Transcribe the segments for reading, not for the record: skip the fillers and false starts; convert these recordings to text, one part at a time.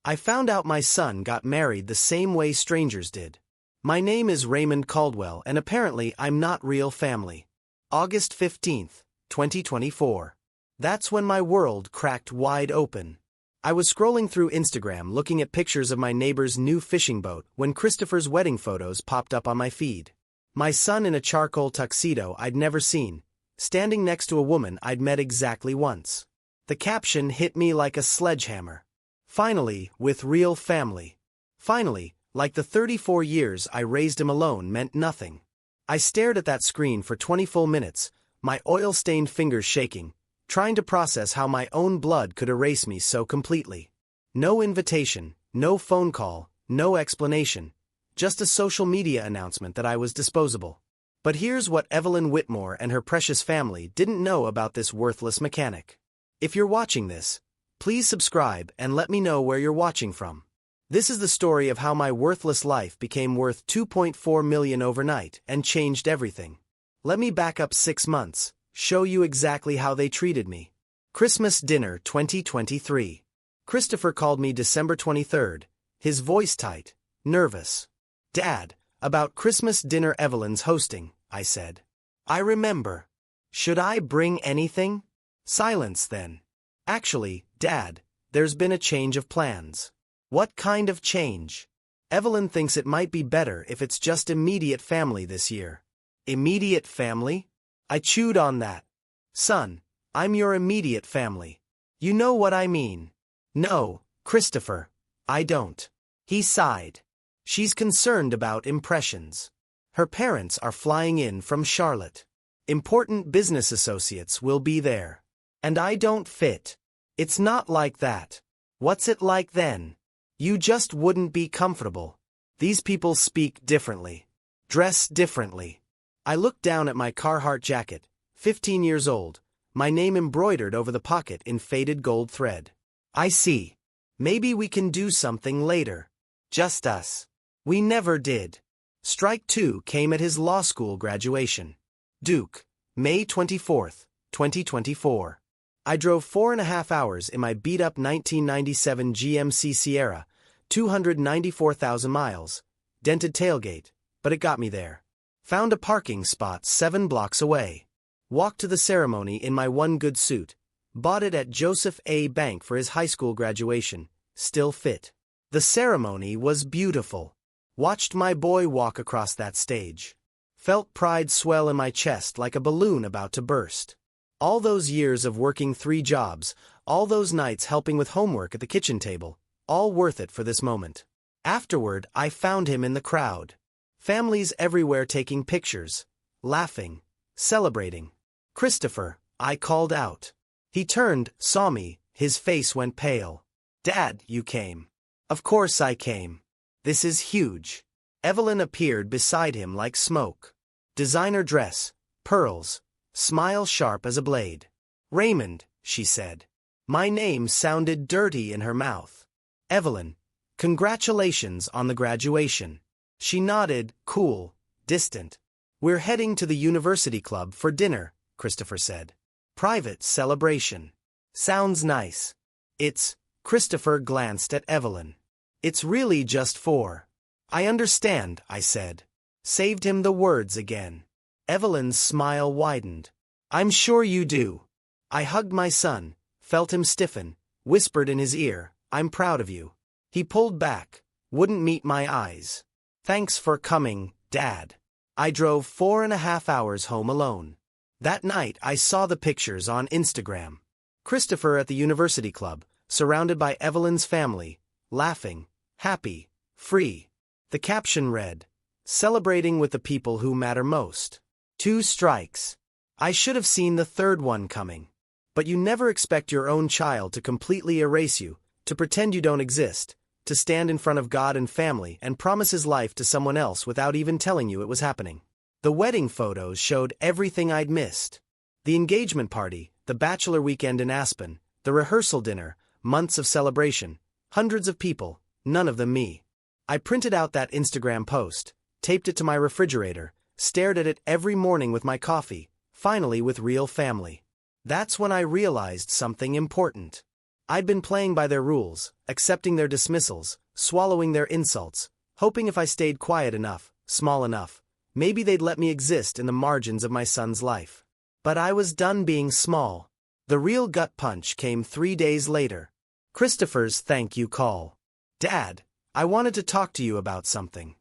I found out my son got married the same way strangers did. My name is Raymond Caldwell and apparently I'm not real family. August 15th, 2024. That's when my world cracked wide open. I was scrolling through Instagram looking at pictures of my neighbor's new fishing boat when Christopher's wedding photos popped up on my feed. My son in a charcoal tuxedo I'd never seen, standing next to a woman I'd met exactly once. The caption hit me like a sledgehammer. Finally, with real family. Finally, like the 34 years I raised him alone meant nothing. I stared at that screen for 20 full minutes, my oil-stained fingers shaking, trying to process how my own blood could erase me so completely. No invitation, no phone call, no explanation, just a social media announcement that I was disposable. But here's what Evelyn Whitmore and her precious family didn't know about this worthless mechanic. If you're watching this, please subscribe and let me know where you're watching from. This is the story of how my worthless life became worth $2.4 million overnight and changed everything. Let me back up 6 months, show you exactly how they treated me. Christmas dinner 2023. Christopher called me December 23rd, his voice tight, nervous. "Dad, about Christmas dinner Evelyn's hosting," I said. "I remember. Should I bring anything?" Silence then. "Actually, Dad, there's been a change of plans." "What kind of change?" "Evelyn thinks it might be better if it's just immediate family this year." "Immediate family?" I chewed on that. "Son, I'm your immediate family. You know what I mean." "No, Christopher, I don't." He sighed. "She's concerned about impressions. Her parents are flying in from Charlotte. Important business associates will be there. And I don't fit." "It's not like that." "What's it like then?" "You just wouldn't be comfortable. These people speak differently. Dress differently." I looked down at my Carhartt jacket, 15 years old, my name embroidered over the pocket in faded gold thread. "I see. Maybe we can do something later. Just us." We never did. Strike 2 came at his law school graduation. Duke, May 24th, 2024. I drove 4.5 hours in my beat-up 1997 GMC Sierra, 294,000 miles, dented tailgate, but it got me there. Found a parking spot 7 blocks away. Walked to the ceremony in my one good suit. Bought it at Joseph A. Bank for his high school graduation, still fit. The ceremony was beautiful. Watched my boy walk across that stage. Felt pride swell in my chest like a balloon about to burst. All those years of working 3 jobs, all those nights helping with homework at the kitchen table, all worth it for this moment. Afterward, I found him in the crowd. Families everywhere taking pictures, laughing, celebrating. "Christopher," I called out. He turned, saw me, his face went pale. "Dad, you came." "Of course I came. This is huge." Evelyn appeared beside him like smoke. Designer dress, pearls, smile sharp as a blade. "Raymond," she said. My name sounded dirty in her mouth. "Evelyn, congratulations on the graduation." She nodded, cool, distant. "We're heading to the university club for dinner," Christopher said. "Private celebration." "Sounds nice." "It's," Christopher glanced at Evelyn. "It's really just for." "I understand," I said. Saved him the words again. Evelyn's smile widened. "I'm sure you do." I hugged my son, felt him stiffen, whispered in his ear, "I'm proud of you." He pulled back, wouldn't meet my eyes. "Thanks for coming, Dad." I drove 4.5 hours home alone. That night I saw the pictures on Instagram. Christopher at the university club, surrounded by Evelyn's family, laughing, happy, free. The caption read, "Celebrating with the people who matter most." 2 strikes. I should have seen the third one coming. But you never expect your own child to completely erase you, to pretend you don't exist, to stand in front of God and family and promise his life to someone else without even telling you it was happening. The wedding photos showed everything I'd missed. The engagement party, the bachelor weekend in Aspen, the rehearsal dinner, months of celebration, hundreds of people, none of them me. I printed out that Instagram post, taped it to my refrigerator, stared at it every morning with my coffee, finally with real family. That's when I realized something important. I'd been playing by their rules, accepting their dismissals, swallowing their insults, hoping if I stayed quiet enough, small enough, maybe they'd let me exist in the margins of my son's life. But I was done being small. The real gut punch came 3 days later. Christopher's thank you call. Dad, I wanted to talk to you about something.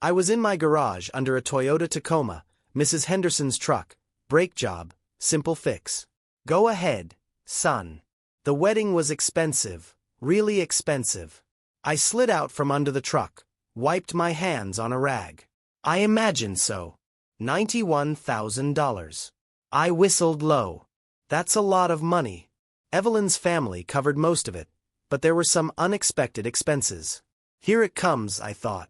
I was in my garage under a Toyota Tacoma, Mrs. Henderson's truck, brake job, simple fix. Go ahead, son. The wedding was expensive, really expensive. I slid out from under the truck, wiped my hands on a rag. I imagine so. $91,000. I whistled low. That's a lot of money. Evelyn's family covered most of it, but there were some unexpected expenses. Here it comes, I thought.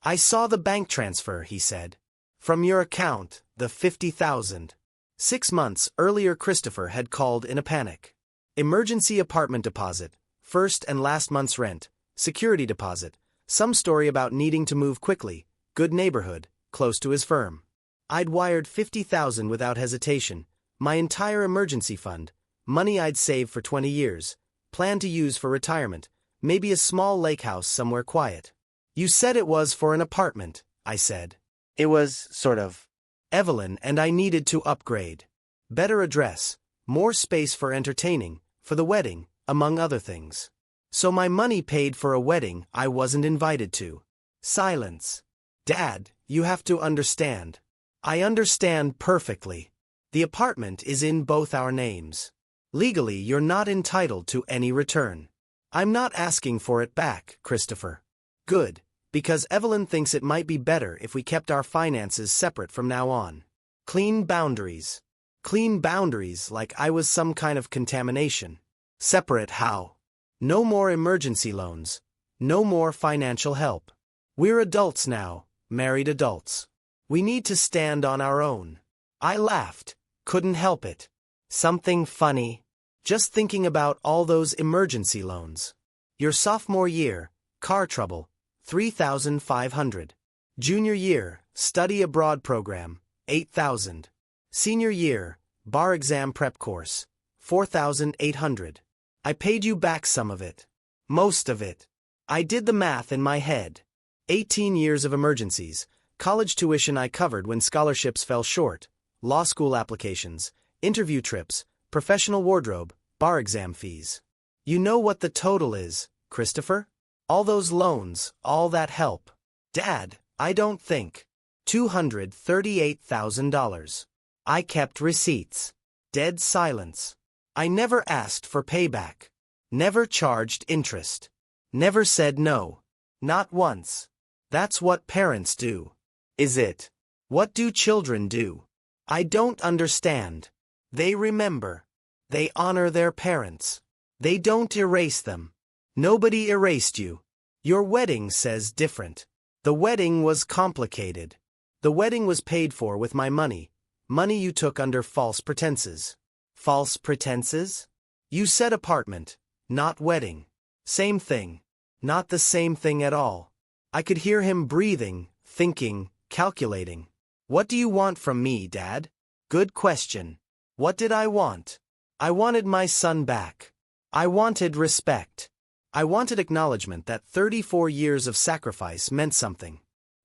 I saw the bank transfer, he said. From your account, the $50,000. 6 months earlier Christopher had called in a panic. Emergency apartment deposit, first and last month's rent, security deposit, some story about needing to move quickly, good neighborhood, close to his firm. I'd wired $50,000 without hesitation, my entire emergency fund, money I'd saved for 20 years, planned to use for retirement, maybe a small lake house somewhere quiet. You said it was for an apartment, I said. It was, sort of. Evelyn and I needed to upgrade. Better address, more space for entertaining, for the wedding, among other things. So my money paid for a wedding I wasn't invited to. Silence. Dad, you have to understand. I understand perfectly. The apartment is in both our names. Legally, you're not entitled to any return. I'm not asking for it back, Christopher. Good, because Evelyn thinks it might be better if we kept our finances separate from now on. Clean boundaries. Clean boundaries like I was some kind of contamination. Separate how? No more emergency loans. No more financial help. We're adults now, married adults. We need to stand on our own. I laughed. Couldn't help it. Something funny. Just thinking about all those emergency loans. Your sophomore year, car trouble, $3,500. Junior year, study abroad program, $8,000. Senior year, bar exam prep course, $4,800. I paid you back some of it. Most of it. I did the math in my head. 18 years of emergencies, college tuition I covered when scholarships fell short, law school applications, interview trips, professional wardrobe, bar exam fees. You know what the total is, Christopher? All those loans, all that help. Dad, I don't think. $238,000. I kept receipts. Dead silence. I never asked for payback. Never charged interest. Never said no. Not once. That's what parents do. Is it? What do children do? I don't understand. They remember. They honor their parents. They don't erase them. Nobody erased you. Your wedding says different. The wedding was complicated. The wedding was paid for with my money. Money you took under false pretenses. False pretenses? You said apartment, not wedding. Same thing. Not the same thing at all. I could hear him breathing, thinking, calculating. What do you want from me, Dad? Good question. What did I want? I wanted my son back. I wanted respect. I wanted acknowledgement that 34 years of sacrifice meant something.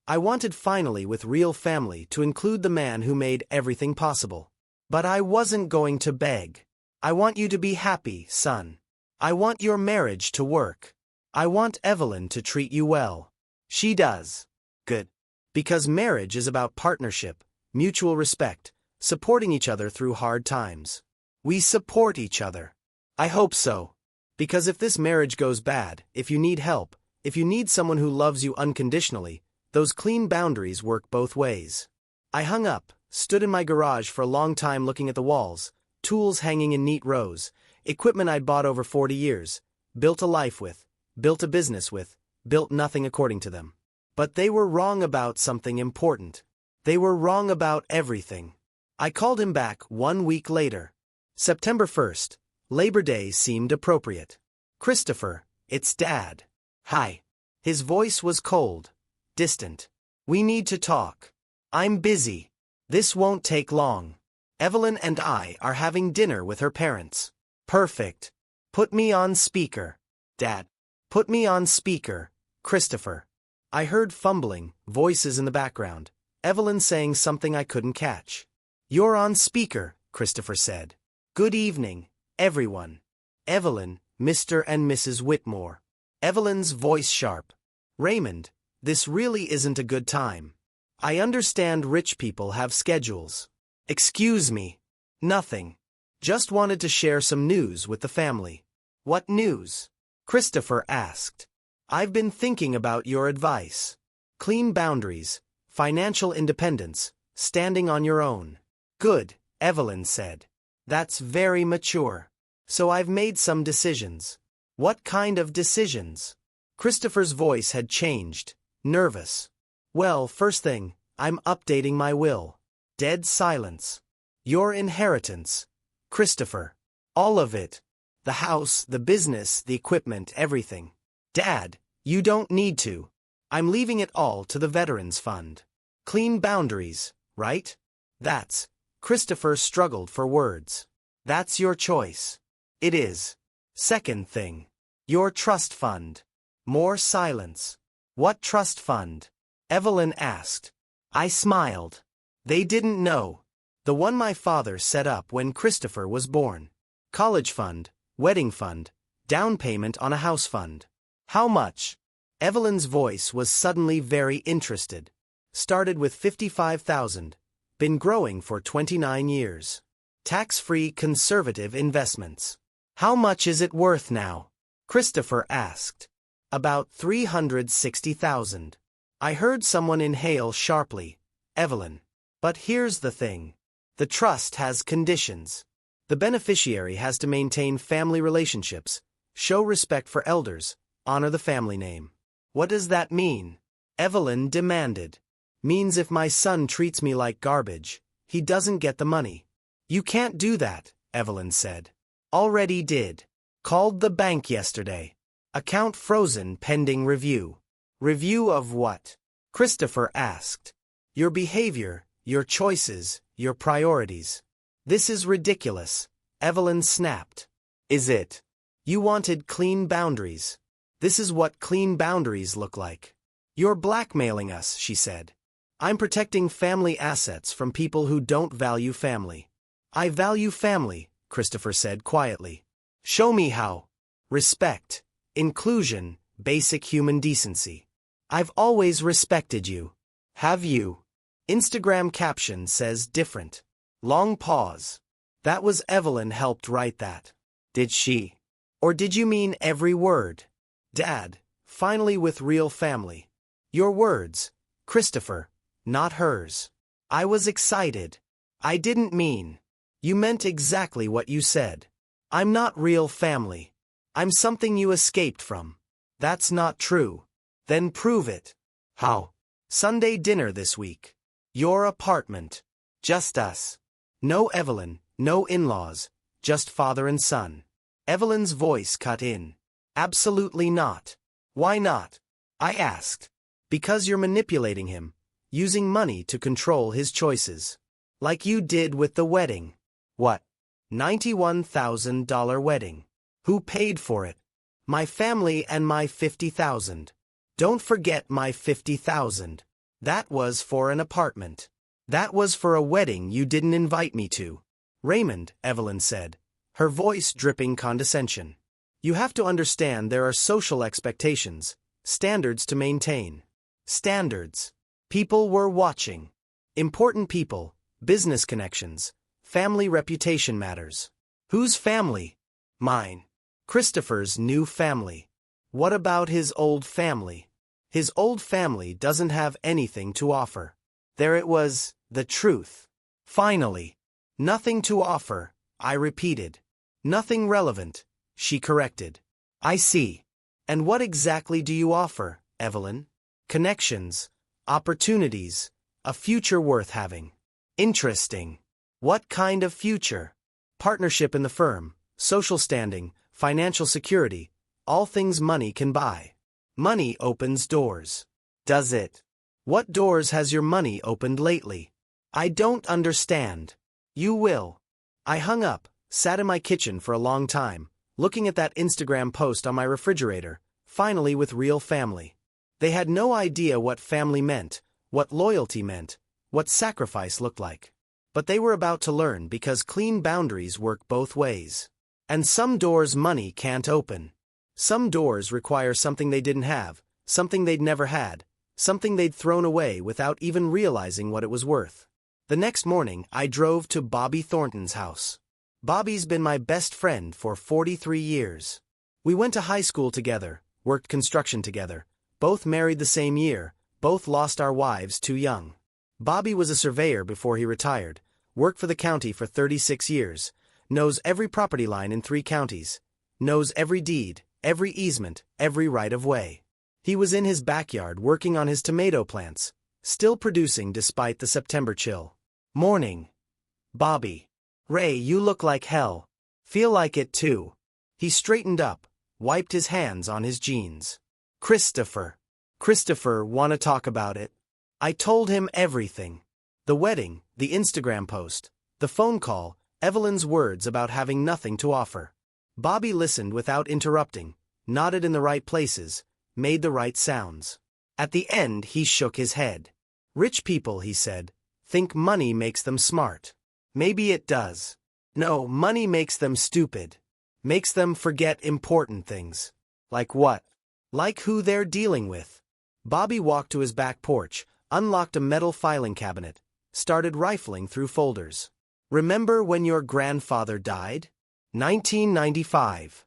I wanted finally with real family to include the man who made everything possible. But I wasn't going to beg. I want you to be happy, son. I want your marriage to work. I want Evelyn to treat you well. She does. Good. Because marriage is about partnership, mutual respect, supporting each other through hard times. We support each other. I hope so. Because if this marriage goes bad, if you need help, if you need someone who loves you unconditionally, those clean boundaries work both ways. I hung up, stood in my garage for a long time looking at the walls, tools hanging in neat rows, equipment I'd bought over 40 years, built a life with, built a business with, built nothing according to them. But they were wrong about something important. They were wrong about everything. I called him back 1 week later. September 1st. Labor Day seemed appropriate. Christopher, it's Dad. Hi. His voice was cold, distant. We need to talk. I'm busy. This won't take long. Evelyn and I are having dinner with her parents. Perfect. Put me on speaker. Dad. Put me on speaker, Christopher. I heard fumbling, voices in the background. Evelyn saying something I couldn't catch. You're on speaker, Christopher said. Good evening, everyone. Evelyn, Mr. and Mrs. Whitmore. Evelyn's voice sharp. Raymond, this really isn't a good time. I understand rich people have schedules. Excuse me. Nothing. Just wanted to share some news with the family. What news? Christopher asked. I've been thinking about your advice. Clean boundaries, financial independence, standing on your own. Good, Evelyn said. That's very mature. So I've made some decisions. What kind of decisions? Christopher's voice had changed, nervous. Well, first thing, I'm updating my will. Dead silence. Your inheritance. Christopher. All of it. The house, the business, the equipment, everything. Dad, you don't need to. I'm leaving it all to the Veterans Fund. Clean boundaries, right? That's. Christopher struggled for words. That's your choice. It is. Second thing. Your trust fund. More silence. What trust fund? Evelyn asked. I smiled. They didn't know. The one my father set up when Christopher was born. College fund, wedding fund, down payment on a house fund. How much? Evelyn's voice was suddenly very interested. Started with $55,000. Been growing for 29 years. Tax-free conservative investments. How much is it worth now? Christopher asked. About $360,000. I heard someone inhale sharply. Evelyn. But here's the thing. The trust has conditions. The beneficiary has to maintain family relationships, show respect for elders, honor the family name. What does that mean? Evelyn demanded. Means if my son treats me like garbage, he doesn't get the money. You can't do that, Evelyn said. Already did. Called the bank yesterday. Account frozen pending review. Review of what? Christopher asked. Your behavior, your choices, your priorities. This is ridiculous, Evelyn snapped. Is it? You wanted clean boundaries. This is what clean boundaries look like. You're blackmailing us, she said. I'm protecting family assets from people who don't value family. I value family, Christopher said quietly. Show me how. Respect, inclusion, basic human decency. I've always respected you. Have you? Instagram caption says different. Long pause. That was Evelyn helped write that. Did she? Or did you mean every word? Dad, finally with real family. Your words, Christopher, not hers. I was excited. I didn't mean. You meant exactly what you said. I'm not real family. I'm something you escaped from. That's not true. Then prove it. How? Sunday dinner this week. Your apartment. Just us. No Evelyn, no in-laws, just father and son. Evelyn's voice cut in. Absolutely not. Why not? I asked. Because you're manipulating him, using money to control his choices. Like you did with the wedding. What? $91,000 wedding. Who paid for it? My family and my $50,000. Don't forget my $50,000. That was for an apartment. That was for a wedding you didn't invite me to. Raymond, Evelyn said, her voice dripping condescension. You have to understand there are social expectations, standards to maintain. Standards. People were watching. Important people, business connections, family reputation matters. Whose family? Mine. Christopher's new family. What about his old family? His old family doesn't have anything to offer. There it was, the truth. Finally. Nothing to offer, I repeated. Nothing relevant, she corrected. I see. And what exactly do you offer, Evelyn? Connections, opportunities, a future worth having. Interesting. What kind of future? Partnership in the firm, social standing, financial security, all things money can buy. Money opens doors. Does it? What doors has your money opened lately? I don't understand. You will. I hung up, sat in my kitchen for a long time, looking at that Instagram post on my refrigerator, finally with real family. They had no idea what family meant, what loyalty meant, what sacrifice looked like. But they were about to learn because clean boundaries work both ways. And some doors money can't open. Some doors require something they didn't have, something they'd never had, something they'd thrown away without even realizing what it was worth. The next morning, I drove to Bobby Thornton's house. Bobby's been my best friend for 43 years. We went to high school together, worked construction together, both married the same year, both lost our wives too young. Bobby was a surveyor before he retired, worked for the county for 36 years, knows every property line in 3 counties, knows every deed, every easement, every right-of-way. He was in his backyard working on his tomato plants, still producing despite the September chill. Morning. Bobby. Ray, you look like hell. Feel like it too. He straightened up, wiped his hands on his jeans. Christopher. Christopher, wanna talk about it? I told him everything. The wedding, the Instagram post, the phone call, Evelyn's words about having nothing to offer. Bobby listened without interrupting, nodded in the right places, made the right sounds. At the end, he shook his head. Rich people, he said, think money makes them smart. Maybe it does. No, money makes them stupid. Makes them forget important things. Like what? Like who they're dealing with. Bobby walked to his back porch, unlocked a metal filing cabinet, started rifling through folders. Remember when your grandfather died? 1995.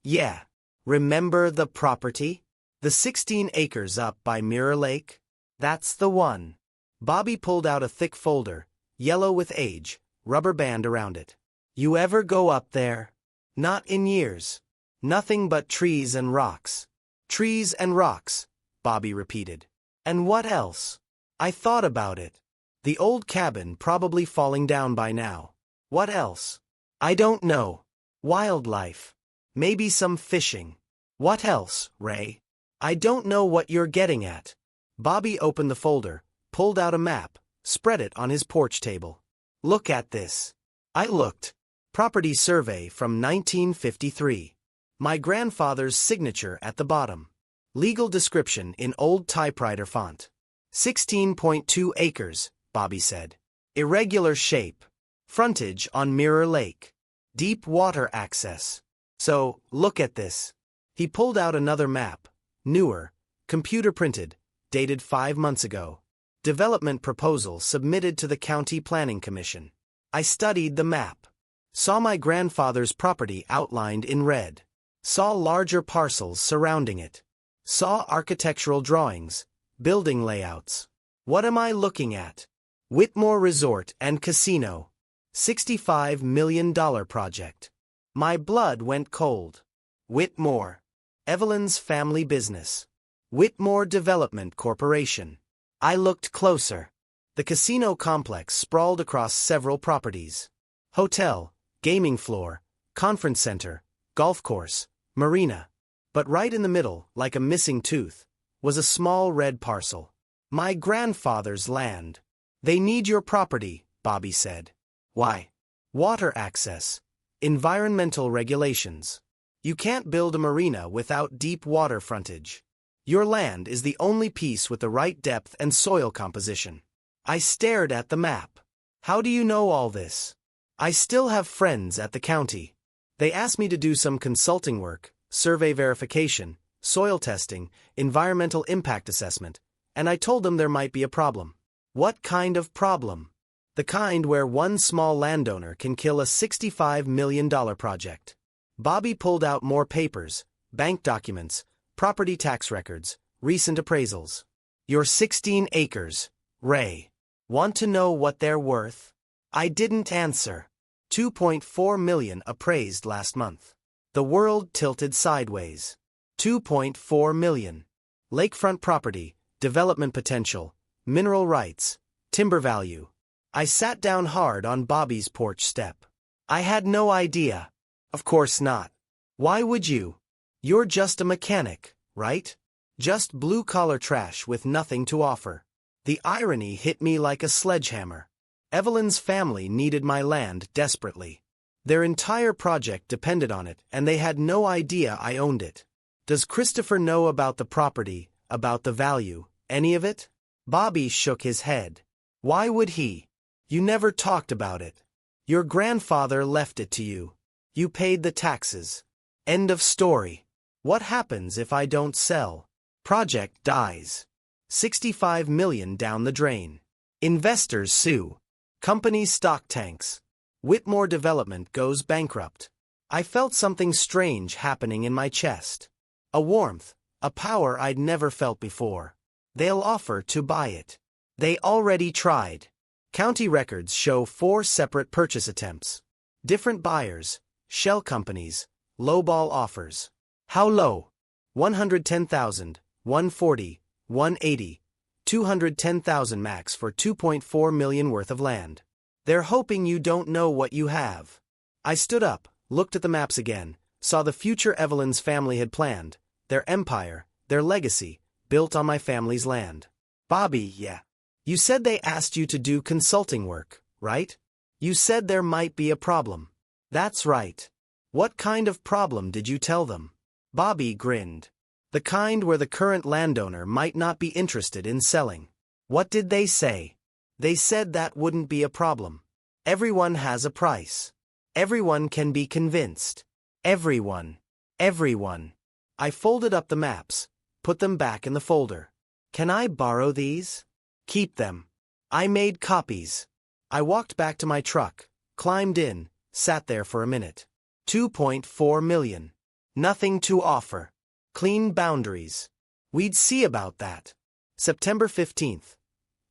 Yeah. Remember the property? The 16 acres up by Mirror Lake? That's the one. Bobby pulled out a thick folder, yellow with age, rubber band around it. You ever go up there? Not in years. Nothing but trees and rocks. Trees and rocks, Bobby repeated. And what else? I thought about it. The old cabin probably falling down by now. What else? I don't know. Wildlife. Maybe some fishing. What else, Ray? I don't know what you're getting at. Bobby opened the folder, pulled out a map, spread it on his porch table. Look at this. I looked. Property survey from 1953. My grandfather's signature at the bottom. Legal description in old typewriter font. 16.2 acres, Bobby said. Irregular shape. Frontage on Mirror Lake. Deep water access. So, look at this. He pulled out another map. Newer, computer printed, dated 5 months ago. Development proposal submitted to the County Planning Commission. I studied the map. Saw my grandfather's property outlined in red. Saw larger parcels surrounding it. Saw architectural drawings, building layouts. What am I looking at? Whitmore Resort and Casino. $65 million project. My blood went cold. Whitmore. Evelyn's family business. Whitmore Development Corporation. I looked closer. The casino complex sprawled across several properties. Hotel, gaming floor, conference center, golf course, marina. But right in the middle, like a missing tooth, was a small red parcel. My grandfather's land. They need your property, Bobby said. Why? Water access. Environmental regulations. You can't build a marina without deep water frontage. Your land is the only piece with the right depth and soil composition. I stared at the map. How do you know all this? I still have friends at the county. They asked me to do some consulting work, survey verification, soil testing, environmental impact assessment, and I told them there might be a problem. What kind of problem? The kind where one small landowner can kill a $65 million project. Bobby pulled out more papers, bank documents, property tax records, recent appraisals. Your 16 acres, Ray. Want to know what they're worth? I didn't answer. $2.4 million appraised last month. The world tilted sideways. $2.4 million. Lakefront property, development potential, mineral rights, timber value. I sat down hard on Bobby's porch step. I had no idea. Of course not. Why would you? You're just a mechanic, right? Just blue-collar trash with nothing to offer. The irony hit me like a sledgehammer. Evelyn's family needed my land desperately. Their entire project depended on it, and they had no idea I owned it. Does Christopher know about the property, about the value, any of it? Bobby shook his head. Why would he? You never talked about it. Your grandfather left it to you. You paid the taxes. End of story. What happens if I don't sell? Project dies. 65 million down the drain. Investors sue. Company's stock tanks. Whitmore Development goes bankrupt. I felt something strange happening in my chest. A warmth, a power I'd never felt before. They'll offer to buy it. They already tried. County records show 4 separate purchase attempts. Different buyers, shell companies, lowball offers. How low? 110,000, 140, 180, 210,000 max for 2.4 million worth of land. They're hoping you don't know what you have. I stood up, looked at the maps again, saw the future Evelyn's family had planned, their empire, their legacy, built on my family's land. Bobby, yeah. You said they asked you to do consulting work, right? You said there might be a problem. That's right. What kind of problem did you tell them? Bobby grinned. The kind where the current landowner might not be interested in selling. What did they say? They said that wouldn't be a problem. Everyone has a price. Everyone can be convinced. Everyone. Everyone. I folded up the maps, put them back in the folder. Can I borrow these? Keep them. I made copies. I walked back to my truck, climbed in, sat there for a minute. 2.4 million. Nothing to offer. Clean boundaries. We'd see about that. September 15th.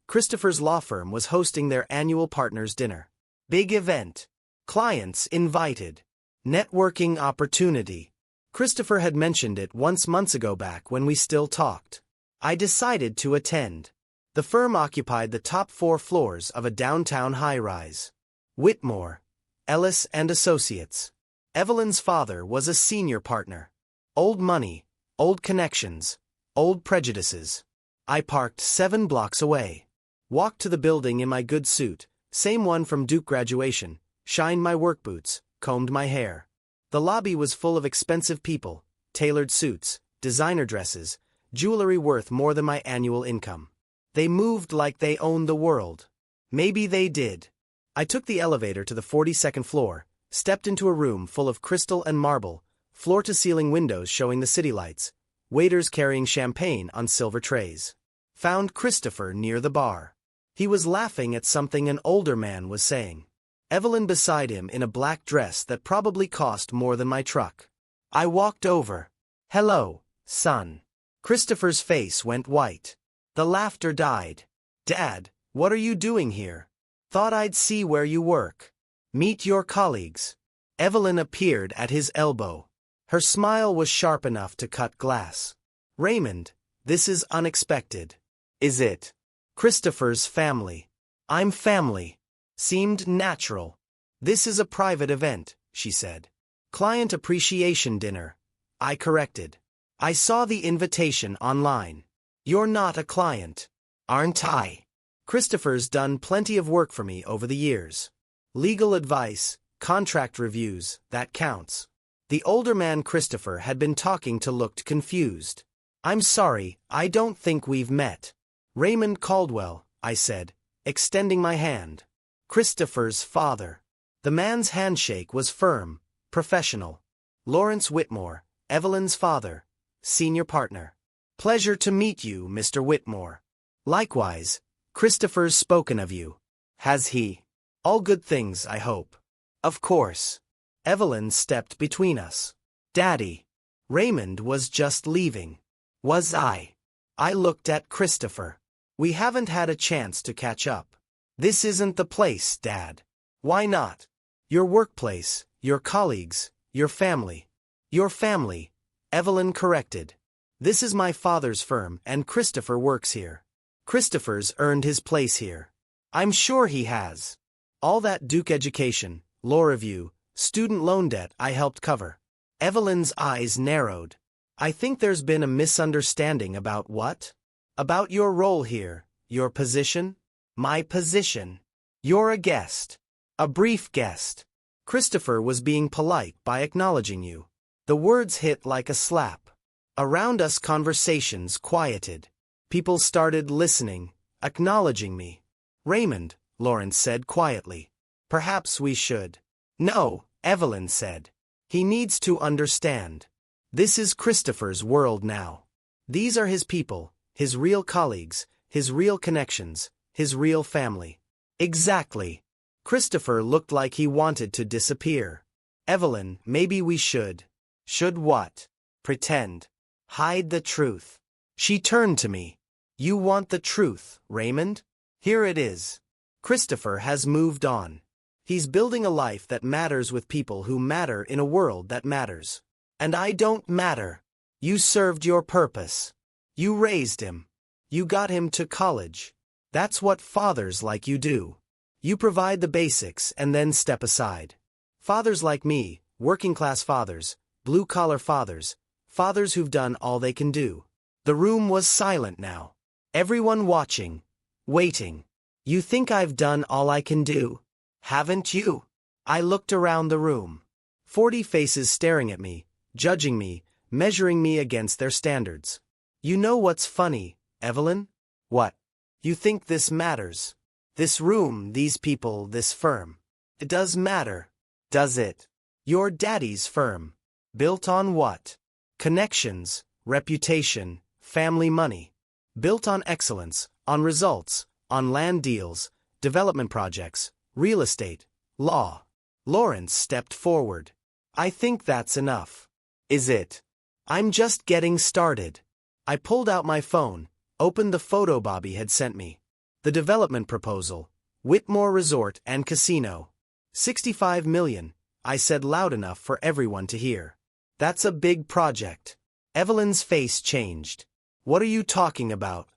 Christopher's law firm was hosting their annual partners' dinner. Big event. Clients invited. Networking opportunity. Christopher had mentioned it once months ago back when we still talked. I decided to attend. The firm occupied the top 4 floors of a downtown high-rise. Whitmore, Ellis and Associates. Evelyn's father was a senior partner. Old money, old connections, old prejudices. I parked 7 blocks away. Walked to the building in my good suit, same one from Duke graduation, shined my work boots, combed my hair. The lobby was full of expensive people, tailored suits, designer dresses, jewelry worth more than my annual income. They moved like they owned the world. Maybe they did. I took the elevator to the 42nd floor, stepped into a room full of crystal and marble, floor-to-ceiling windows showing the city lights, waiters carrying champagne on silver trays. Found Christopher near the bar. He was laughing at something an older man was saying. Evelyn beside him in a black dress that probably cost more than my truck. I walked over. Hello, son. Christopher's face went white. The laughter died. Dad, what are you doing here? Thought I'd see where you work. Meet your colleagues. Evelyn appeared at his elbow. Her smile was sharp enough to cut glass. Raymond, this is unexpected. Is it? Christopher's family. I'm family. Seemed natural. This is a private event, she said. Client appreciation dinner. I corrected. I saw the invitation online. You're not a client. Aren't I? Christopher's done plenty of work for me over the years. Legal advice, contract reviews, that counts. The older man Christopher had been talking to looked confused. I'm sorry, I don't think we've met. Raymond Caldwell, I said, extending my hand. Christopher's father. The man's handshake was firm, professional. Lawrence Whitmore, Evelyn's father, senior partner. Pleasure to meet you, Mr. Whitmore. Likewise, Christopher's spoken of you. Has he? All good things, I hope. Of course. Evelyn stepped between us. Daddy. Raymond was just leaving. Was I? I looked at Christopher. We haven't had a chance to catch up. This isn't the place, Dad. Why not? Your workplace, your colleagues, your family. Your family, Evelyn corrected. This is my father's firm and Christopher works here. Christopher's earned his place here. I'm sure he has. All that Duke education, law review, student loan debt I helped cover. Evelyn's eyes narrowed. I think there's been a misunderstanding about what? About your role here, your position? My position. You're a guest. A brief guest. Christopher was being polite by acknowledging you. The words hit like a slap. Around us conversations quieted. People started listening, acknowledging me. Raymond, Lawrence said quietly. Perhaps we should. No, Evelyn said. He needs to understand. This is Christopher's world now. These are his people, his real colleagues, his real connections, his real family. Exactly. Christopher looked like he wanted to disappear. Evelyn, maybe we should. Should what? Pretend. Hide the truth. She turned to me. You want the truth, Raymond? Here it is. Christopher has moved on. He's building a life that matters with people who matter in a world that matters. And I don't matter. You served your purpose. You raised him. You got him to college. That's what fathers like you do. You provide the basics and then step aside. Fathers like me, working-class fathers, blue-collar fathers, fathers who've done all they can do. The room was silent now. Everyone watching, waiting. You think I've done all I can do? Haven't you? I looked around the room. 40 faces staring at me, judging me, measuring me against their standards. You know what's funny, Evelyn? What? You think this matters? This room, these people, this firm. It does matter. Does it? Your daddy's firm. Built on what? Connections, reputation, family money. Built on excellence, on results, on land deals, development projects, real estate, law. Lawrence stepped forward. I think that's enough. Is it? I'm just getting started. I pulled out my phone, opened the photo Bobby had sent me. The development proposal, Whitmore Resort and Casino. $65 million, I said loud enough for everyone to hear. That's a big project. Evelyn's face changed. What are you talking about?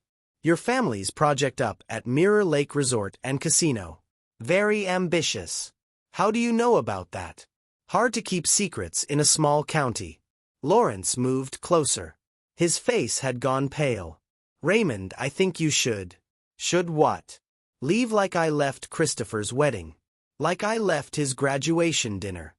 Your family's project up at Mirror Lake Resort and Casino. Very ambitious. How do you know about that? Hard to keep secrets in a small county. Lawrence moved closer. His face had gone pale. Raymond, I think you should. Should what? Leave like I left Christopher's wedding. Like I left his graduation dinner.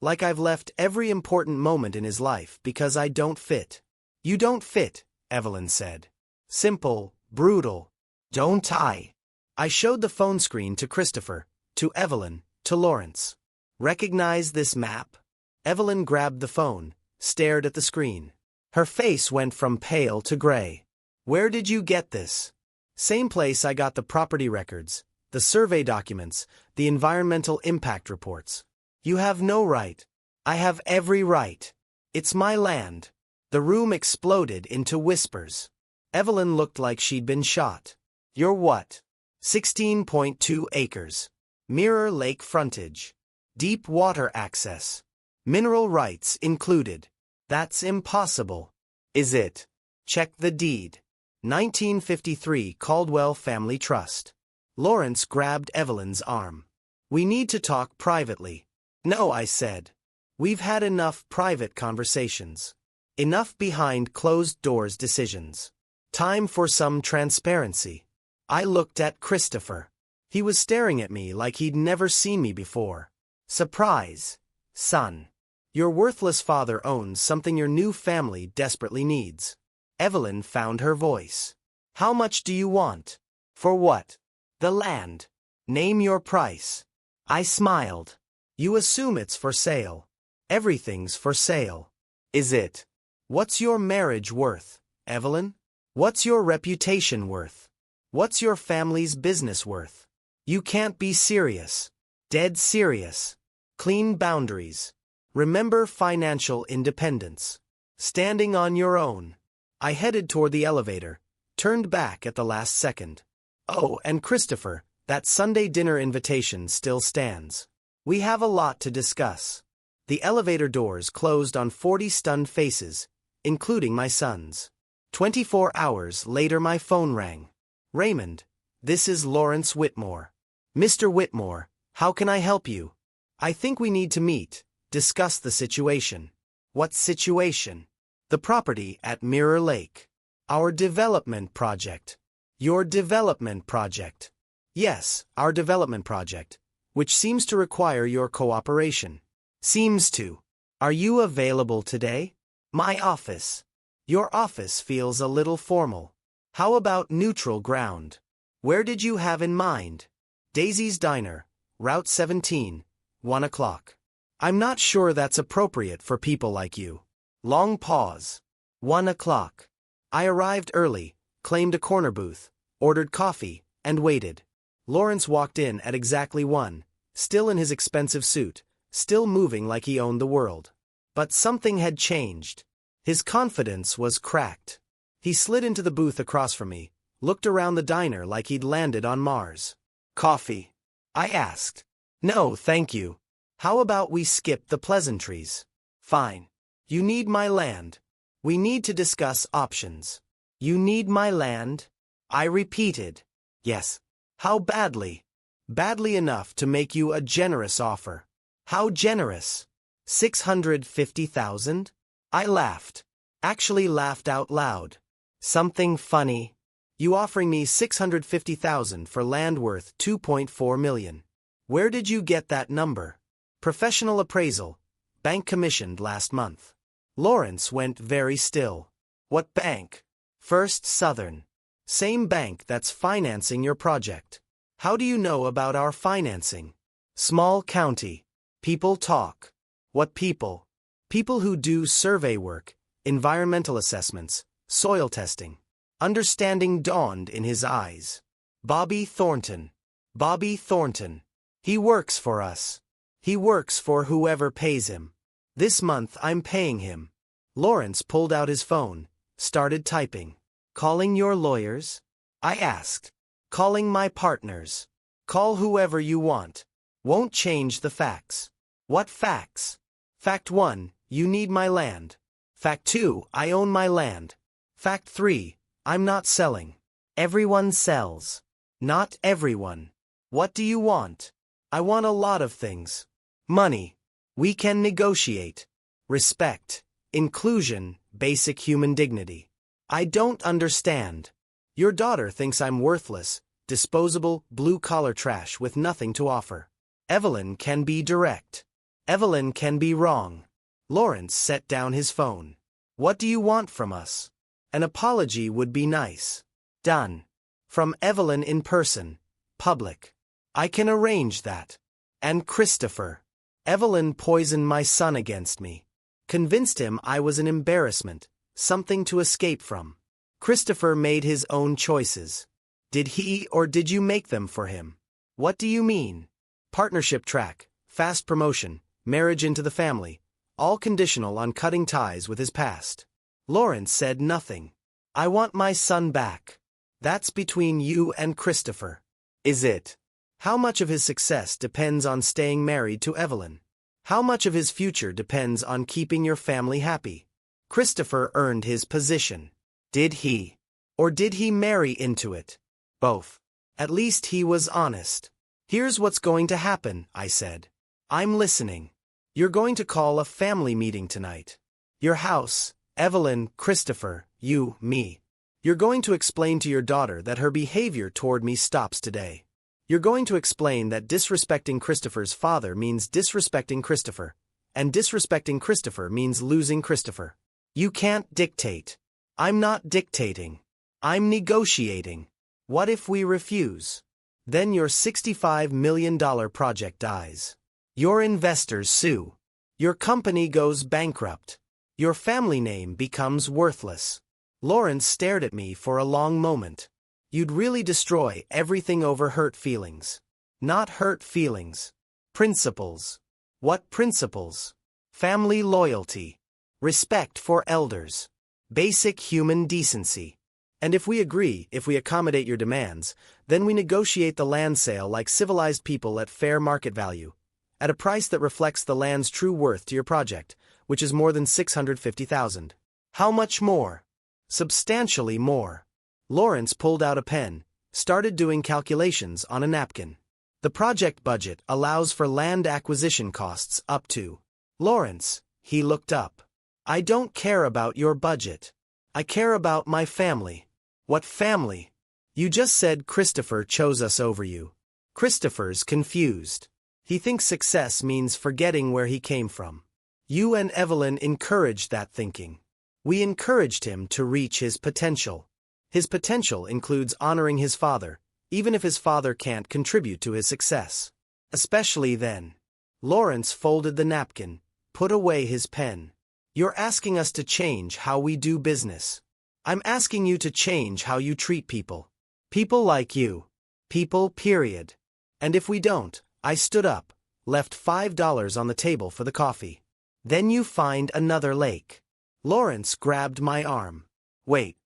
Like I've left every important moment in his life because I don't fit. You don't fit, Evelyn said. Simple, brutal. Don't I? I showed the phone screen to Christopher, to Evelyn, to Lawrence. Recognize this map? Evelyn grabbed the phone, stared at the screen. Her face went from pale to gray. Where did you get this? Same place I got the property records, the survey documents, the environmental impact reports. You have no right. I have every right. It's my land. The room exploded into whispers. Evelyn looked like she'd been shot. You're what? 16.2 acres. Mirror Lake frontage. Deep water access. Mineral rights included. That's impossible. Is it? Check the deed. 1953 Caldwell Family Trust. Lawrence grabbed Evelyn's arm. We need to talk privately. No, I said. We've had enough private conversations. Enough behind closed doors decisions. Time for some transparency. I looked at Christopher. He was staring at me like he'd never seen me before. Surprise, son. Your worthless father owns something your new family desperately needs. Evelyn found her voice. How much do you want? For what? The land. Name your price. I smiled. You assume it's for sale. Everything's for sale. Is it? What's your marriage worth, Evelyn? What's your reputation worth? What's your family's business worth? You can't be serious. Dead serious. Clean boundaries. Remember financial independence. Standing on your own. I headed toward the elevator, turned back at the last second. Oh, and Christopher, that Sunday dinner invitation still stands. We have a lot to discuss. The elevator doors closed on 40 stunned faces, including my son's. 24 hours later my phone rang. Raymond, this is Lawrence Whitmore. Mr. Whitmore, how can I help you? I think we need to meet, discuss the situation. What situation? The property at Mirror Lake. Our development project. Your development project. Yes, our development project. which seems to require your cooperation. Seems to. Are you available today? My office. Your office feels a little formal. How about neutral ground? Where did you have in mind? Daisy's Diner, Route 17, 1 o'clock. I'm not sure that's appropriate for people like you. Long pause. 1 o'clock. I arrived early, claimed a corner booth, ordered coffee, and waited. Lawrence walked in at exactly 1, still in his expensive suit, still moving like he owned the world. But something had changed. His confidence was cracked. He slid into the booth across from me, looked around the diner like he'd landed on Mars. Coffee? I asked. No, thank you. How about we skip the pleasantries? Fine. You need my land. We need to discuss options. You need my land? I repeated. Yes. How badly? Badly enough to make you a generous offer. How generous? 650,000? I laughed. Actually laughed out loud. Something funny. You offering me 650,000 for land worth 2.4 million. Where did you get that number? Professional appraisal. Bank commissioned last month. Lawrence went very still. What bank? First Southern. Same bank that's financing your project. How do you know about our financing? Small county. People talk. What people? People who do survey work, environmental assessments, soil testing. Understanding dawned in his eyes. Bobby Thornton. Bobby Thornton. He works for us. He works for whoever pays him. This month I'm paying him. Lawrence pulled out his phone, started typing. Calling your lawyers? I asked. Calling my partners. Call whoever you want. Won't change the facts. What facts? Fact 1, you need my land. Fact 2, I own my land. Fact 3, I'm not selling. Everyone sells. Not everyone. What do you want? I want a lot of things. Money. We can negotiate. Respect. Inclusion, basic human dignity. I don't understand. Your daughter thinks I'm worthless, disposable, blue-collar trash with nothing to offer. Evelyn can be direct. Evelyn can be wrong. Lawrence set down his phone. What do you want from us? An apology would be nice. Done. From Evelyn in person. Public. I can arrange that. And Christopher. Evelyn poisoned my son against me. Convinced him I was an embarrassment, something to escape from. Christopher made his own choices. Did he or did you make them for him? What do you mean? Partnership track, fast promotion, marriage into the family, all conditional on cutting ties with his past. Lawrence said nothing. I want my son back. That's between you and Christopher. Is it? How much of his success depends on staying married to Evelyn? How much of his future depends on keeping your family happy? Christopher earned his position. Did he? Or did he marry into it? Both. At least he was honest. Here's what's going to happen, I said. I'm listening. You're going to call a family meeting tonight. Your house, Evelyn, Christopher, you, me. You're going to explain to your daughter that her behavior toward me stops today. You're going to explain that disrespecting Christopher's father means disrespecting Christopher, and disrespecting Christopher means losing Christopher. You can't dictate. I'm not dictating. I'm negotiating. What if we refuse? Then your $65 million project dies. Your investors sue. Your company goes bankrupt. Your family name becomes worthless. Lawrence stared at me for a long moment. You'd really destroy everything over hurt feelings. Not hurt feelings. Principles. What principles? Family loyalty. Respect for elders. Basic human decency. And if we agree, if we accommodate your demands, then we negotiate the land sale like civilized people at fair market value, at a price that reflects the land's true worth to your project, which is more than 650,000. How much more? Substantially more. Lawrence pulled out a pen, started doing calculations on a napkin. The project budget allows for land acquisition costs up to. Lawrence, he looked up. I don't care about your budget. I care about my family. What family? You just said Christopher chose us over you. Christopher's confused. He thinks success means forgetting where he came from. You and Evelyn encouraged that thinking. We encouraged him to reach his potential. His potential includes honoring his father, even if his father can't contribute to his success. Especially then. Lawrence folded the napkin, put away his pen. You're asking us to change how we do business. I'm asking you to change how you treat people. People like you. People, period. And if we don't, I stood up, left $5 on the table for the coffee. Then you find another lake. Lawrence grabbed my arm. Wait.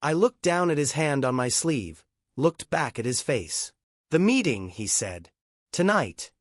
I looked down at his hand on my sleeve, looked back at his face. The meeting, he said. Tonight.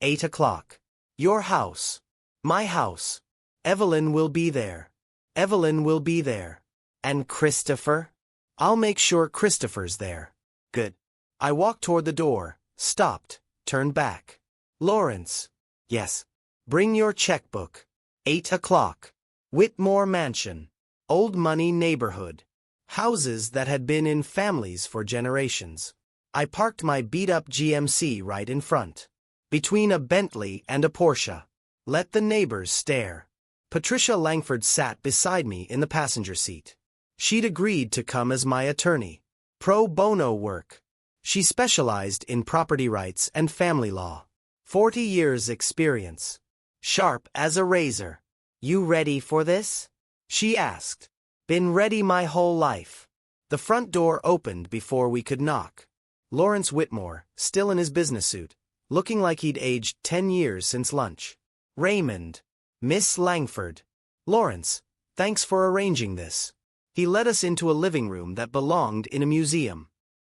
8 o'clock. Your house. My house. Evelyn will be there. Evelyn will be there. And Christopher? I'll make sure Christopher's there. Good. I walked toward the door, stopped, turned back. Lawrence. Yes. Bring your checkbook. 8 o'clock. Whitmore Mansion. Old money neighborhood. Houses that had been in families for generations. I parked my beat-up GMC right in front. Between a Bentley and a Porsche. Let the neighbors stare. Patricia Langford sat beside me in the passenger seat. She'd agreed to come as my attorney. Pro bono work. She specialized in property rights and family law. 40 years experience. Sharp as a razor. You ready for this? She asked. Been ready my whole life. The front door opened before we could knock. Lawrence Whitmore, still in his business suit, looking like he'd aged 10 years since lunch. Raymond. Miss Langford. Lawrence, thanks for arranging this. He led us into a living room that belonged in a museum.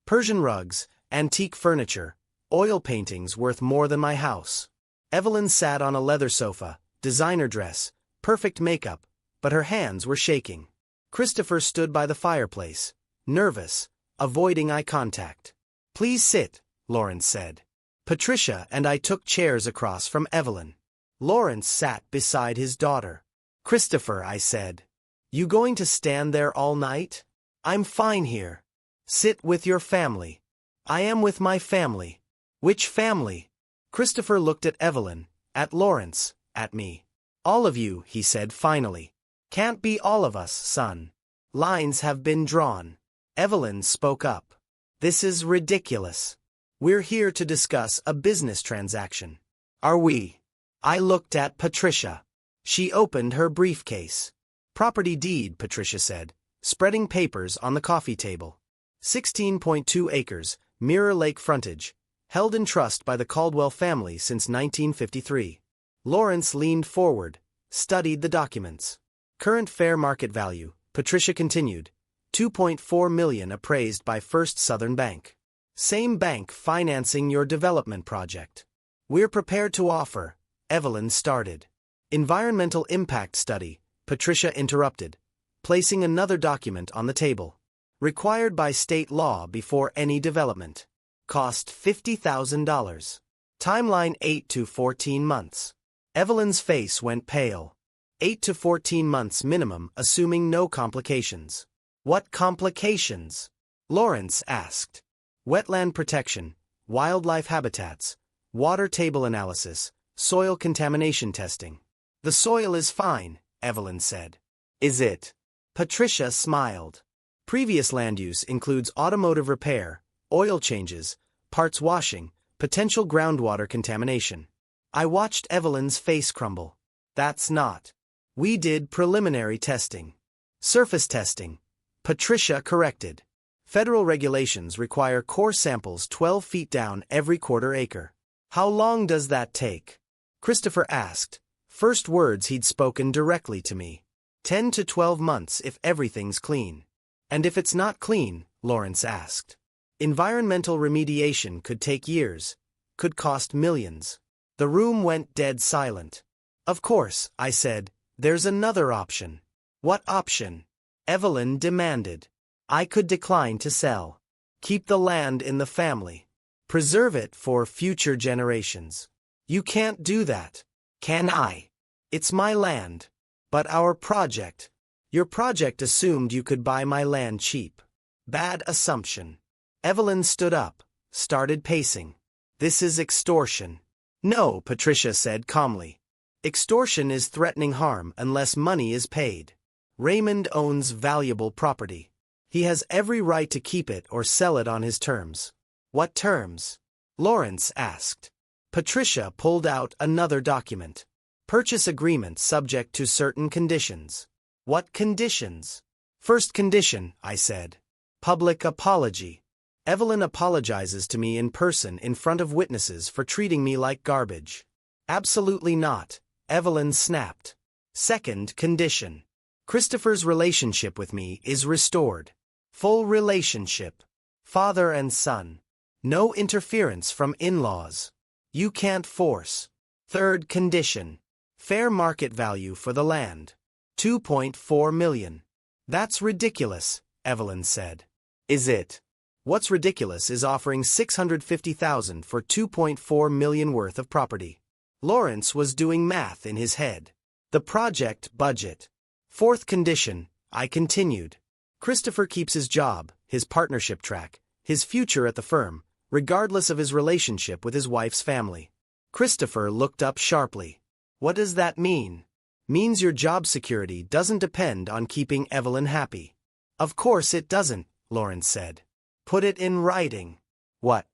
Persian rugs, antique furniture, oil paintings worth more than my house. Evelyn sat on a leather sofa, designer dress, perfect makeup, but her hands were shaking. Christopher stood by the fireplace, nervous, avoiding eye contact. Please sit, Lawrence said. Patricia and I took chairs across from Evelyn. Lawrence sat beside his daughter. Christopher, I said. You going to stand there all night? I'm fine here. Sit with your family. I am with my family. Which family? Christopher looked at Evelyn, at Lawrence, at me. All of you, he said finally. Can't be all of us, son. Lines have been drawn. Evelyn spoke up. This is ridiculous. We're here to discuss a business transaction. Are we? I looked at Patricia. She opened her briefcase. Property deed, Patricia said, spreading papers on the coffee table. 16.2 acres, Mirror Lake frontage, held in trust by the Caldwell family since 1953. Lawrence leaned forward, studied the documents. Current fair market value, Patricia continued, $2.4 million appraised by First Southern Bank. Same bank financing your development project. We're prepared to offer, Evelyn started. Environmental impact study, Patricia interrupted, placing another document on the table. Required by state law before any development. Cost $50,000. Timeline 8 to 14 months. Evelyn's face went pale. 8 to 14 months minimum, assuming no complications. What complications? Lawrence asked. Wetland protection, wildlife habitats, water table analysis, soil contamination testing. The soil is fine, Evelyn said. Is it? Patricia smiled. Previous land use includes automotive repair, oil changes, parts washing, potential groundwater contamination. I watched Evelyn's face crumble. That's not. We did preliminary testing. Surface testing. Patricia corrected. Federal regulations require core samples 12 feet down every quarter acre. How long does that take? Christopher asked. First words he'd spoken directly to me. 10 to 12 months if everything's clean. And if it's not clean, Lawrence asked. Environmental remediation could take years, could cost millions. The room went dead silent. Of course, I said, there's another option. What option? Evelyn demanded. I could decline to sell. Keep the land in the family. Preserve it for future generations. You can't do that. Can I? It's my land. But our project. Your project assumed you could buy my land cheap. Bad assumption. Evelyn stood up, started pacing. This is extortion. No, Patricia said calmly. Extortion is threatening harm unless money is paid. Raymond owns valuable property. He has every right to keep it or sell it on his terms. What terms? Lawrence asked. Patricia pulled out another document. Purchase agreement subject to certain conditions. What conditions? First condition, I said. Public apology. Evelyn apologizes to me in person in front of witnesses for treating me like garbage. Absolutely not, Evelyn snapped. Second condition. Christopher's relationship with me is restored. Full relationship. Father and son. No interference from in-laws. You can't force. Third condition. Fair market value for the land. $2.4 million. That's ridiculous, Evelyn said. Is it? What's ridiculous is offering $650,000 for $2.4 million worth of property. Lawrence was doing math in his head. The project budget. Fourth condition, I continued. Christopher keeps his job, his partnership track, his future at the firm, regardless of his relationship with his wife's family. Christopher looked up sharply. What does that mean? Means your job security doesn't depend on keeping Evelyn happy. Of course it doesn't, Lawrence said. Put it in writing. What?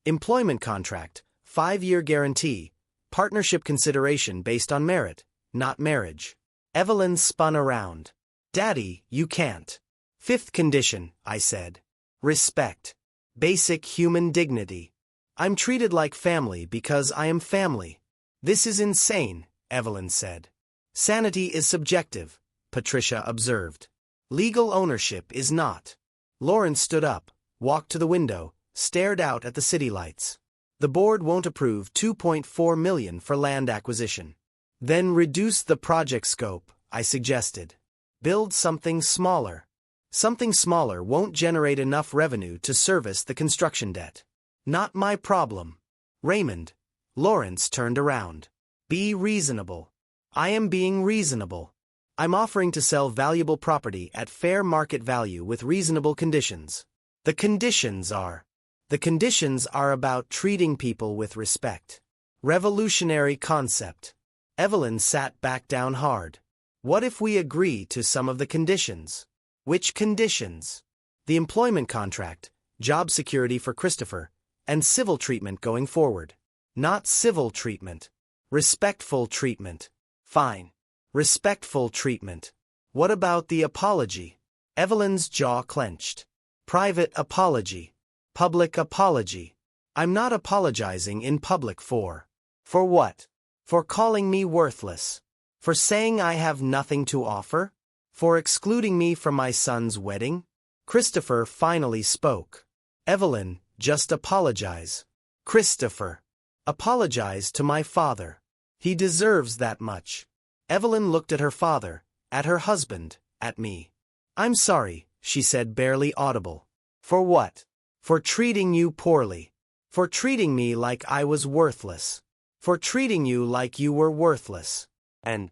Employment contract, 5-year guarantee, partnership consideration based on merit, not marriage. Evelyn spun around. Daddy, you can't. Fifth condition, I said. Respect. Basic human dignity. I'm treated like family because I am family. This is insane, Evelyn said. Sanity is subjective, Patricia observed. Legal ownership is not. Lawrence stood up, walked to the window, stared out at the city lights. The board won't approve $2.4 million for land acquisition. Then reduce the project scope, I suggested. Build something smaller. Something smaller won't generate enough revenue to service the construction debt. Not my problem. Raymond. Lawrence turned around. Be reasonable. I am being reasonable. I'm offering to sell valuable property at fair market value with reasonable conditions. The conditions are about treating people with respect. Revolutionary concept. Evelyn sat back down hard. What if we agree to some of the conditions? Which conditions? The employment contract, job security for Christopher, and civil treatment going forward. Not civil treatment. Respectful treatment. Fine. Respectful treatment. What about the apology? Evelyn's jaw clenched. Private apology. Public apology. I'm not apologizing in public for. For what? For calling me worthless. For saying I have nothing to offer? For excluding me from my son's wedding? Christopher finally spoke. Evelyn, just apologize. Christopher. Apologize to my father. He deserves that much. Evelyn looked at her father, at her husband, at me. I'm sorry, she said, barely audible. For what? For treating you poorly. For treating me like I was worthless. For treating you like you were worthless. And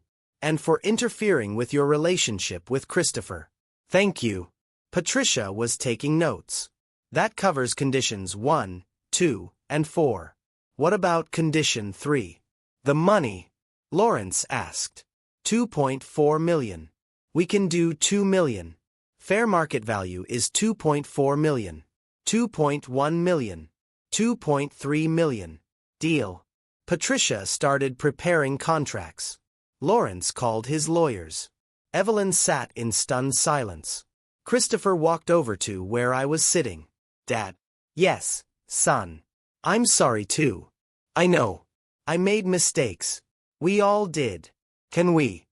for interfering with your relationship with Christopher. Thank you. Patricia was taking notes. That covers conditions 1, 2, and 4. What about condition 3? The money? Lawrence asked. $2.4 million. We can do $2 million. Fair market value is $2.4 million. $2.1 million. $2.3 million. Deal. Patricia started preparing contracts. Lawrence called his lawyers. Evelyn sat in stunned silence. Christopher walked over to where I was sitting. Dad. Yes, son. I'm sorry too. I know. I made mistakes. We all did. Can we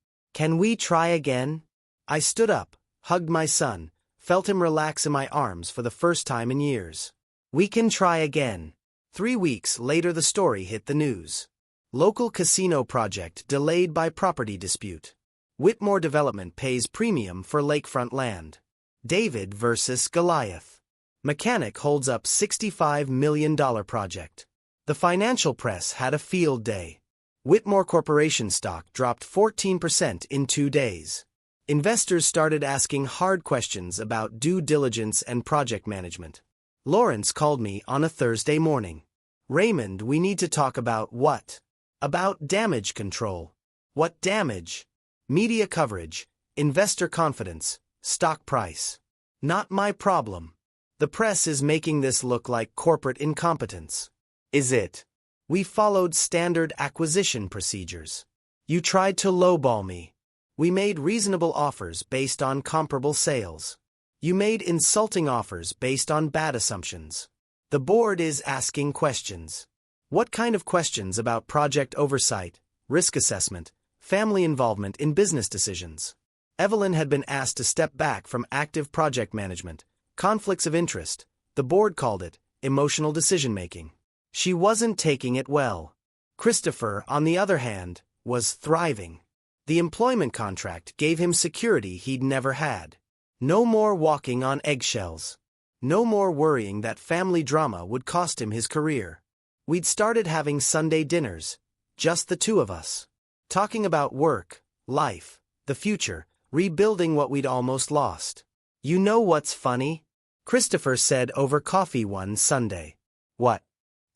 try again? I stood up, hugged my son, felt him relax in my arms for the first time in years. We can try again. 3 weeks later the story hit the news. Local casino project delayed by property dispute. Whitmore Development pays premium for lakefront land. David versus Goliath. Mechanic holds up $65 million project. The financial press had a field day. Whitmore Corporation stock dropped 14% in 2 days. Investors started asking hard questions about due diligence and project management. Lawrence called me on a Thursday morning. Raymond, we need to talk about what? About damage control. What damage? Media coverage, investor confidence, stock price. Not my problem. The press is making this look like corporate incompetence. Is it? We followed standard acquisition procedures. You tried to lowball me. We made reasonable offers based on comparable sales. You made insulting offers based on bad assumptions. The board is asking questions. What kind of questions about project oversight, risk assessment, family involvement in business decisions? Evelyn had been asked to step back from active project management, conflicts of interest, the board called it, emotional decision-making. She wasn't taking it well. Christopher, on the other hand, was thriving. The employment contract gave him security he'd never had. No more walking on eggshells. No more worrying that family drama would cost him his career. We'd started having Sunday dinners, just the two of us. Talking about work, life, the future, rebuilding what we'd almost lost. You know what's funny? Christopher said over coffee one Sunday. What?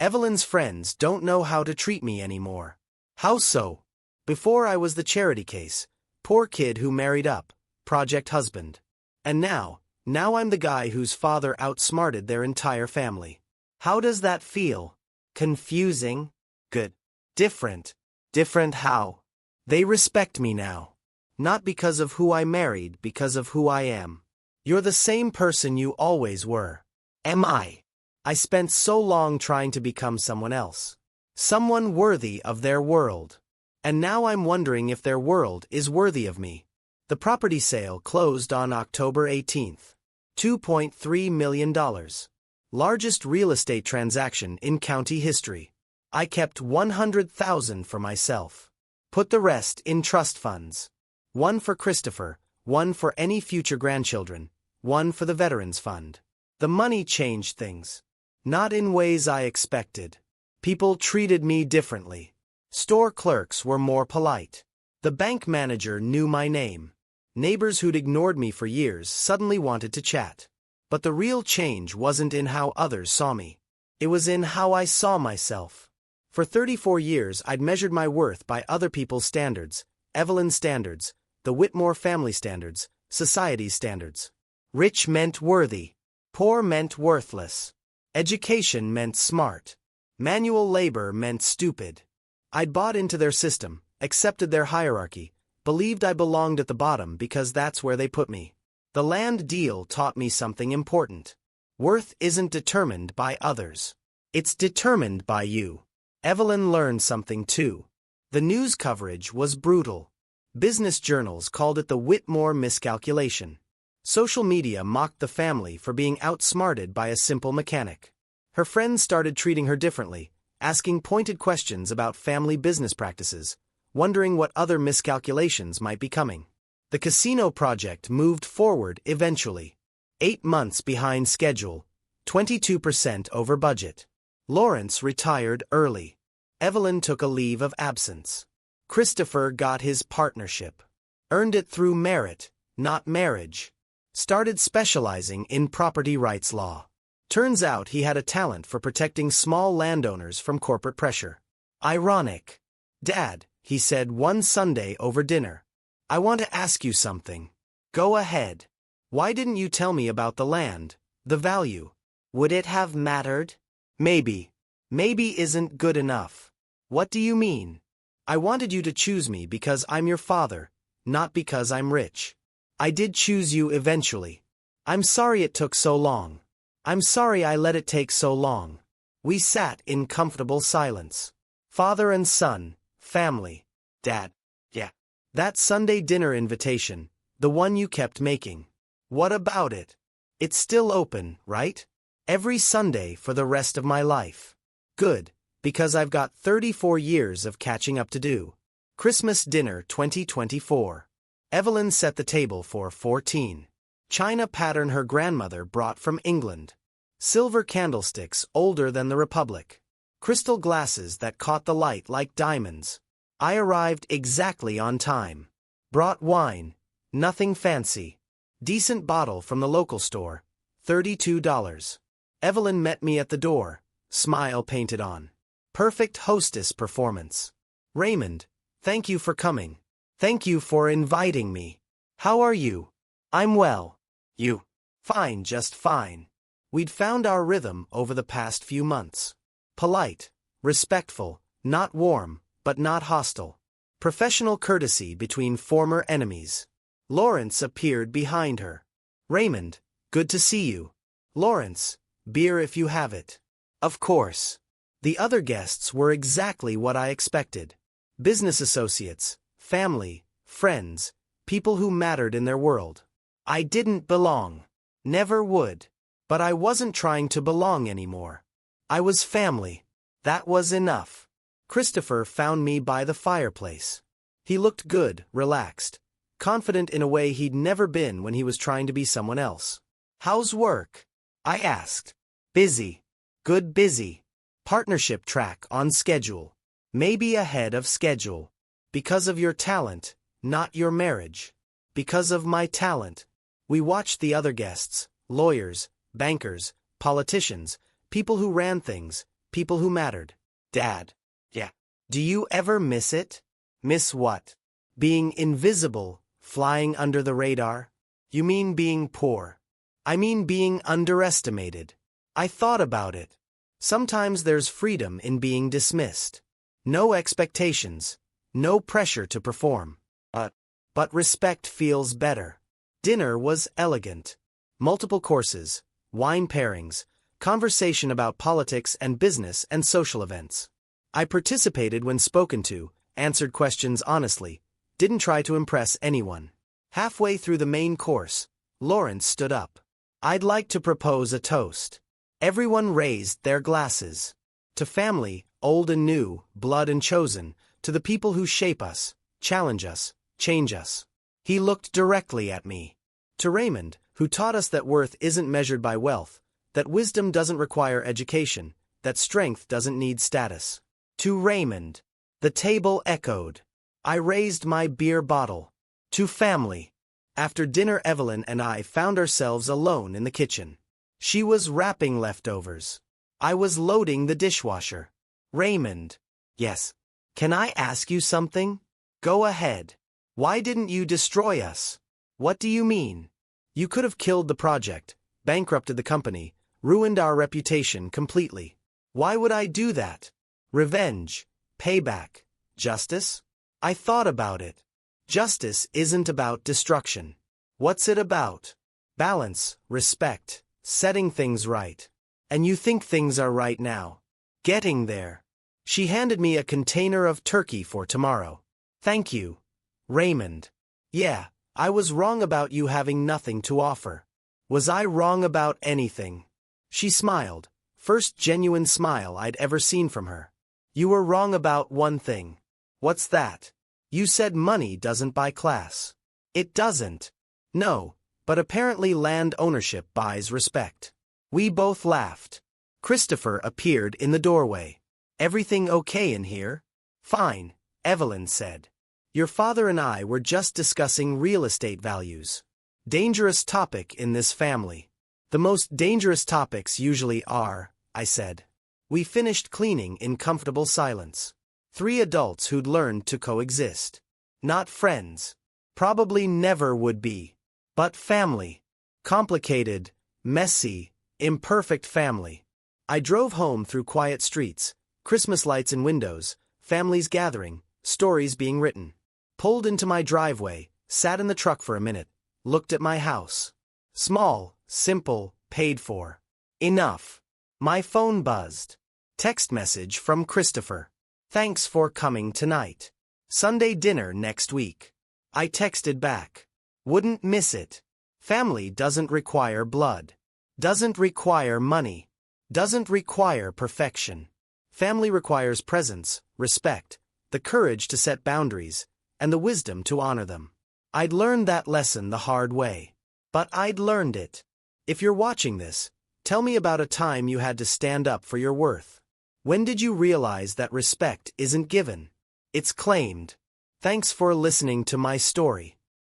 Evelyn's friends don't know how to treat me anymore. How so? Before I was the charity case, poor kid who married up, project husband. And now I'm the guy whose father outsmarted their entire family. How does that feel? Confusing? Good. Different. Different how? They respect me now. Not because of who I married, because of who I am. You're the same person you always were. Am I? I spent so long trying to become someone else. Someone worthy of their world. And now I'm wondering if their world is worthy of me. The property sale closed on October 18th. $2.3 million. Largest real estate transaction in county history. I kept $100,000 for myself. Put the rest in trust funds. One for Christopher, one for any future grandchildren, one for the Veterans Fund. The money changed things. Not in ways I expected. People treated me differently. Store clerks were more polite. The bank manager knew my name. Neighbors who'd ignored me for years suddenly wanted to chat. But the real change wasn't in how others saw me. It was in how I saw myself. For 34 years I'd measured my worth by other people's standards, Evelyn's standards, the Whitmore family standards, society's standards. Rich meant worthy. Poor meant worthless. Education meant smart. Manual labor meant stupid. I'd bought into their system, accepted their hierarchy, believed I belonged at the bottom because that's where they put me. The land deal taught me something important. Worth isn't determined by others. It's determined by you. Evelyn learned something too. The news coverage was brutal. Business journals called it the Whitmore miscalculation. Social media mocked the family for being outsmarted by a simple mechanic. Her friends started treating her differently, asking pointed questions about family business practices, wondering what other miscalculations might be coming. The casino project moved forward eventually. 8 months behind schedule, 22% over budget. Lawrence retired early. Evelyn took a leave of absence. Christopher got his partnership. Earned it through merit, not marriage. Started specializing in property rights law. Turns out he had a talent for protecting small landowners from corporate pressure. Ironic. Dad, he said one Sunday over dinner. I want to ask you something. Go ahead. Why didn't you tell me about the land, the value? Would it have mattered? Maybe. Maybe isn't good enough. What do you mean? I wanted you to choose me because I'm your father, not because I'm rich. I did choose you eventually. I'm sorry it took so long. I'm sorry I let it take so long. We sat in comfortable silence. Father and son, family. Dad. Yeah. That Sunday dinner invitation, the one you kept making. What about it? It's still open, right? Every Sunday for the rest of my life. Good, because I've got 34 years of catching up to do. Christmas dinner 2024. Evelyn set the table for 14. China pattern her grandmother brought from England. Silver candlesticks older than the Republic. Crystal glasses that caught the light like diamonds. I arrived exactly on time. Brought wine. Nothing fancy. Decent bottle from the local store. $32. Evelyn met me at the door, smile painted on. Perfect hostess performance. Raymond, thank you for coming. Thank you for inviting me. How are you? I'm well. You? Fine, just fine. We'd found our rhythm over the past few months. Polite, respectful, not warm, but not hostile. Professional courtesy between former enemies. Lawrence appeared behind her. Raymond, good to see you. Lawrence, beer if you have it. Of course. The other guests were exactly what I expected. Business associates, family, friends, people who mattered in their world. I didn't belong. Never would. But I wasn't trying to belong anymore. I was family. That was enough. Christopher found me by the fireplace. He looked good, relaxed, confident in a way he'd never been when he was trying to be someone else. How's work? I asked. Busy. Good busy. Partnership track on schedule. Maybe ahead of schedule. Because of your talent, not your marriage. Because of my talent. We watched the other guests, lawyers, bankers, politicians, people who ran things, people who mattered. Dad. Yeah. Do you ever miss it? Miss what? Being invisible, flying under the radar? You mean being poor? I mean being underestimated. I thought about it. Sometimes there's freedom in being dismissed. No expectations. No pressure to perform. But respect feels better. Dinner was elegant. Multiple courses, wine pairings, conversation about politics and business and social events. I participated when spoken to, answered questions honestly, didn't try to impress anyone. Halfway through the main course, Lawrence stood up. I'd like to propose a toast. Everyone raised their glasses. To family, old and new, blood and chosen, to the people who shape us, challenge us, change us. He looked directly at me. To Raymond, who taught us that worth isn't measured by wealth, that wisdom doesn't require education, that strength doesn't need status. To Raymond. The table echoed. I raised my beer bottle. To family. After dinner, Evelyn and I found ourselves alone in the kitchen. She was wrapping leftovers. I was loading the dishwasher. Raymond. Yes. Can I ask you something? Go ahead. Why didn't you destroy us? What do you mean? You could have killed the project, bankrupted the company, ruined our reputation completely. Why would I do that? Revenge, payback, justice? I thought about it. Justice isn't about destruction. What's it about? Balance, respect, setting things right. And you think things are right now. Getting there. She handed me a container of turkey for tomorrow. Thank you, Raymond. Yeah, I was wrong about you having nothing to offer. Was I wrong about anything? She smiled, first genuine smile I'd ever seen from her. You were wrong about one thing. What's that? You said money doesn't buy class. It doesn't. No, but apparently land ownership buys respect. We both laughed. Christopher appeared in the doorway. Everything okay in here? Fine, Evelyn said. Your father and I were just discussing real estate values. Dangerous topic in this family. The most dangerous topics usually are, I said. We finished cleaning in comfortable silence. 3 adults who'd learned to coexist. Not friends. Probably never would be. But family. Complicated, messy, imperfect family. I drove home through quiet streets, Christmas lights in windows, families gathering, stories being written. Pulled into my driveway, sat in the truck for a minute, looked at my house. Small, simple, paid for. Enough. My phone buzzed. Text message from Christopher. Thanks for coming tonight. Sunday dinner next week. I texted back. Wouldn't miss it. Family doesn't require blood. Doesn't require money. Doesn't require perfection. Family requires presence, respect, the courage to set boundaries, and the wisdom to honor them. I'd learned that lesson the hard way. But I'd learned it. If you're watching this, tell me about a time you had to stand up for your worth. When did you realize that respect isn't given? It's claimed. Thanks for listening to my story.